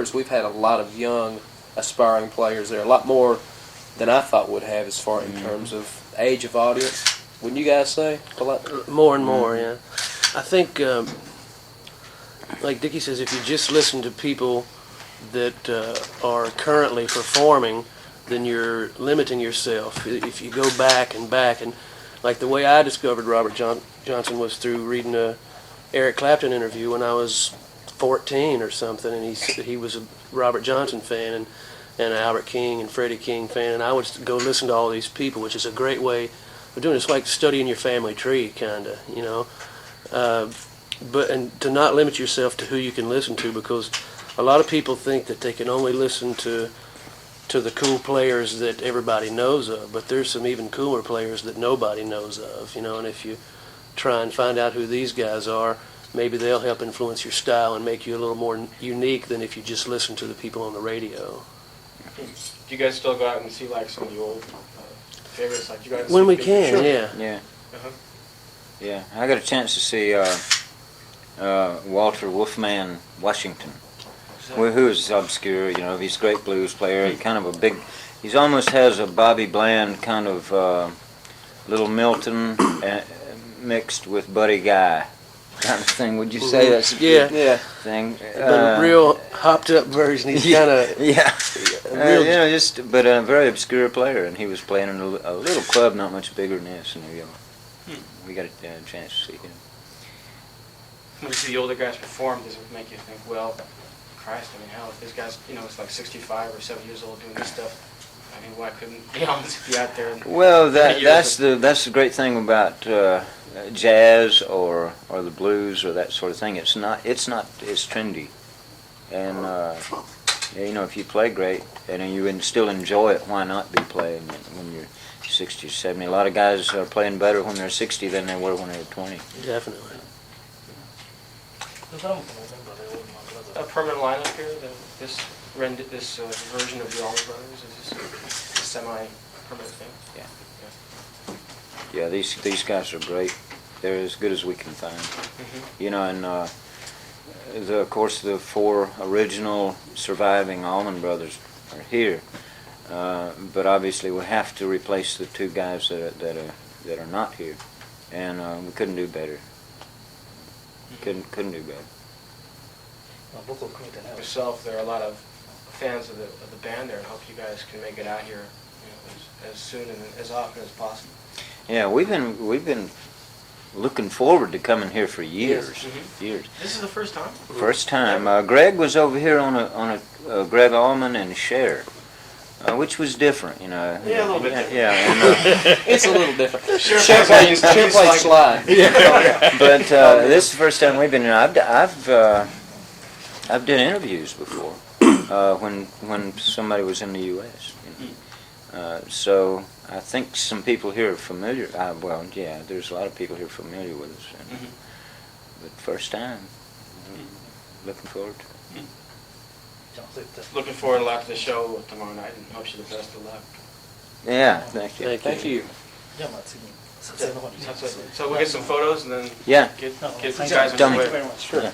Cougars, we've had a lot of young, aspiring players there, a lot more than I thought would have as far in terms of age of audience. Wouldn't you guys say? A lot? More and more, yeah. I think, like Dickie says, if you just listen to people that are currently performing, then you're limiting yourself. If you go back, and like the way I discovered Robert Johnson was through reading a Eric Clapton interview when I was 14 or something, and he was a Robert Johnson fan and an Albert King and Freddie King fan, and I would go listen to all these people, which is a great way of doing it. It's like studying your family tree, kind of, you know. And to not limit yourself to who you can listen to, because a lot of people think that they can only listen to the cool players that everybody knows of, but there's some even cooler players that nobody knows of, you know, and if you try and find out who these guys are, maybe they'll help influence your style and make you a little more unique than if you just listen to the people on the radio. Do you guys still go out and see like some of the old favorites? Like you guys When see we Big can, Picture? yeah. Yeah. Uh-huh. Yeah, I got a chance to see Walter Wolfman Washington, who is obscure. You know, he's a great blues player, kind of a big. He almost has a Bobby Bland kind of little Milton mixed with Buddy Guy kind of thing. Would you say that's a good Yeah. thing? But a real hopped up version. He's kind of Yeah, real- you know, but a very obscure player, and he was playing in a little club not much bigger than this in New York. We got a chance to see him. When you see the older guys perform, does it make you think, well, Christ, I mean, hell, if this guy's, you know, it's like 65 or 7 years old doing this stuff, I mean, why couldn't he be out there? Well, years that's the great thing about jazz or the blues or that sort of thing. It's trendy, and you know, if you play great and you still enjoy it, why not be playing it when you're 60 or 70? A lot of guys are playing better when they're 60 than they were when they were 20. definitely. A permanent lineup here, this version of the Allman Brothers, is this a semi-permanent thing? Yeah, these guys are great. They're as good as we can find. Mm-hmm. You know, and of course the 4 original surviving Allman Brothers are here, but obviously we have to replace the 2 guys that are not here, and we couldn't do better. Couldn't do better. Myself, there are a lot of fans of the band there, and hope you guys can make it out here, you know, as soon and as often as possible. Yeah, we've been looking forward to coming here for years. Yes. Mm-hmm. Years. This is the first time? First time. Greg was over here on a Greg Allman and Cher, which was different, you know. Yeah, a little bit different. Yeah, and, It's a little different. Sure. Cher played slide. but this is the first time we've been here. I've done interviews before when somebody was in the U.S. You know. So I think some people here are familiar. Well, yeah, there's a lot of people here familiar with us. And, but first time, looking forward to it. Looking forward a lot to the show tomorrow night, and hope you the best of luck. Yeah, thank you. Thank you. So we'll get some photos and then Yeah. get some guys on Done. the way. very much. Yeah.